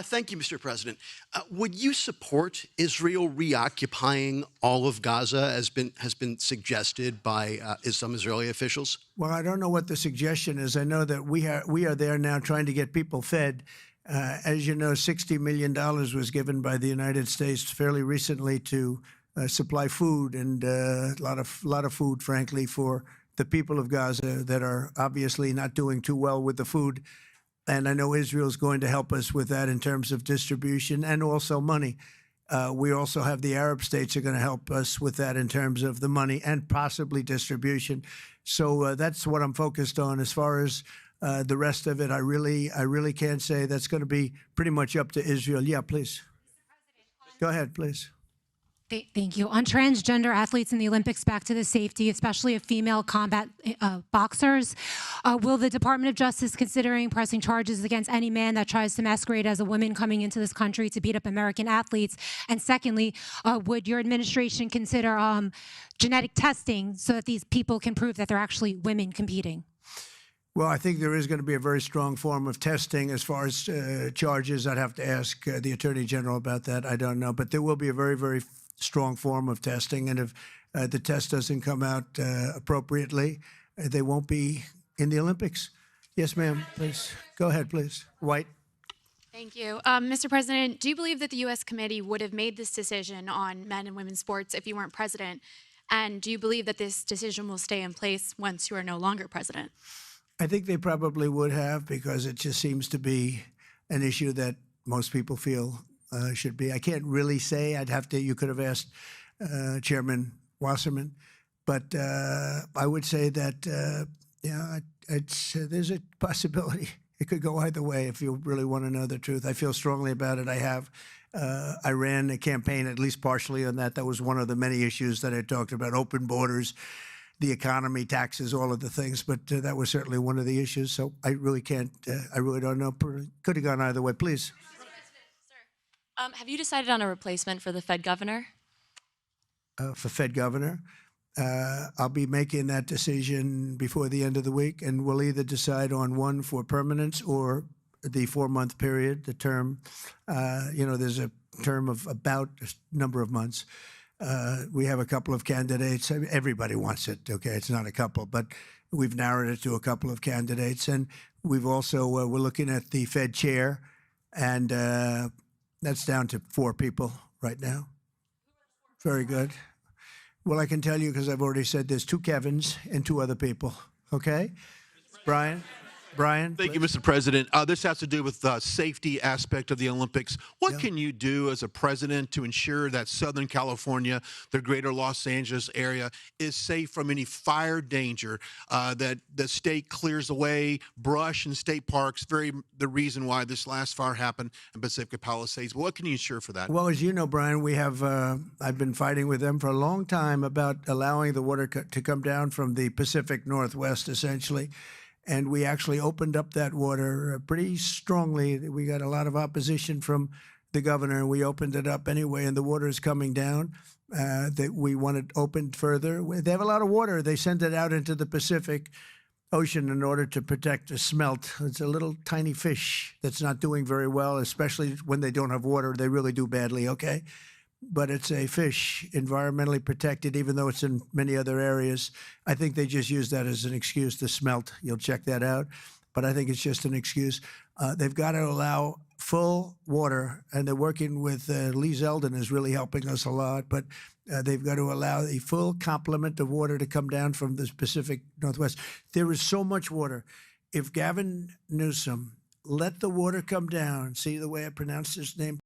Thank you, Mr. President. Would you support Israel reoccupying all of Gaza, as has been suggested by some Israeli officials? Well, I don't know what the suggestion is. I know that we are there now trying to get people fed. As you know, $60 million was given by the United States fairly recently to supply food, and a lot of food, frankly, for the people of Gaza that are obviously not doing too well with the food. And I know Israel's going to help us with that in terms of distribution and also money. We also have the Arab states are going to help us with that in terms of the money and possibly distribution. So that's what I'm focused on. As far as the rest of it, I really can't say. That's going to be pretty much up to Israel. Yeah, please. Go ahead, please. Thank you. On transgender athletes in the Olympics, back to the safety, especially of female combat boxers, will the Department of Justice considering pressing charges against any man that tries to masquerade as a woman coming into this country to beat up American athletes? And secondly, would your administration consider genetic testing so that these people can prove that they're actually women competing? Well, I think there is going to be a very strong form of testing. As far as charges, I'd have to ask the Attorney General about that. I don't know. But there will be a very, very strong form of testing. And if the test doesn't come out appropriately, they won't be in the Olympics. Yes, ma'am, please. Go ahead, please. White. Thank you. Mr. President, do you believe that the U.S. committee would have made this decision on men and women's sports if you weren't president? And do you believe that this decision will stay in place once you are no longer president? I think they probably would have, because it just seems to be an issue that most people feel should be. I can't really say. I'd have to. You could have asked Chairman Wasserman, but I would say that there's a possibility. It could go either way if you really want to know the truth. I feel strongly about it. I have. I ran a campaign, at least partially, on that. That was one of the many issues that I talked about: open borders, the economy, taxes, all of the things. But that was certainly one of the issues. So I really can't. I really don't know. Could have gone either way. Please. Have you decided on a replacement for the Fed governor? For Fed governor, I'll be making that decision before the end of the week, and we'll either decide on one for permanence or the 4-month period, the term. There's a term of about a number of months. We have a couple of candidates. Everybody wants it, okay? It's not a couple, but we've narrowed it to a couple of candidates. And we've also, we're looking at the Fed chair, and that's down to 4 people right now. Very good. Well, I can tell you, because I've already said there's 2 Kevins and 2 other people, okay? Brian? Thank you, Mr. President. This has to do with the safety aspect of the Olympics. What can you do as a president to ensure that Southern California, the greater Los Angeles area, is safe from any fire danger, that the state clears away brush in state parks, the reason why this last fire happened in Pacific Palisades? What can you ensure for that? Well, as you know, Brian, we have, I've been fighting with them for a long time about allowing the water to come down from the Pacific Northwest, essentially. And we actually opened up that water pretty strongly. We got a lot of opposition from the governor, and we opened it up anyway, and the water is coming down. That we want it opened further. They have a lot of water. They send it out into the Pacific Ocean in order to protect the smelt. It's a little tiny fish that's not doing very well, especially when they don't have water. They really do badly, okay? But it's a fish, environmentally protected, even though it's in many other areas. I think they just use that as an excuse to smelt. You'll check that out. But I think it's just an excuse. They've got to allow full water, and they're working with Lee Zeldin is really helping us a lot. But they've got to allow a full complement of water to come down from the Pacific Northwest. There is so much water. If Gavin Newsom let the water come down, see the way I pronounced his name?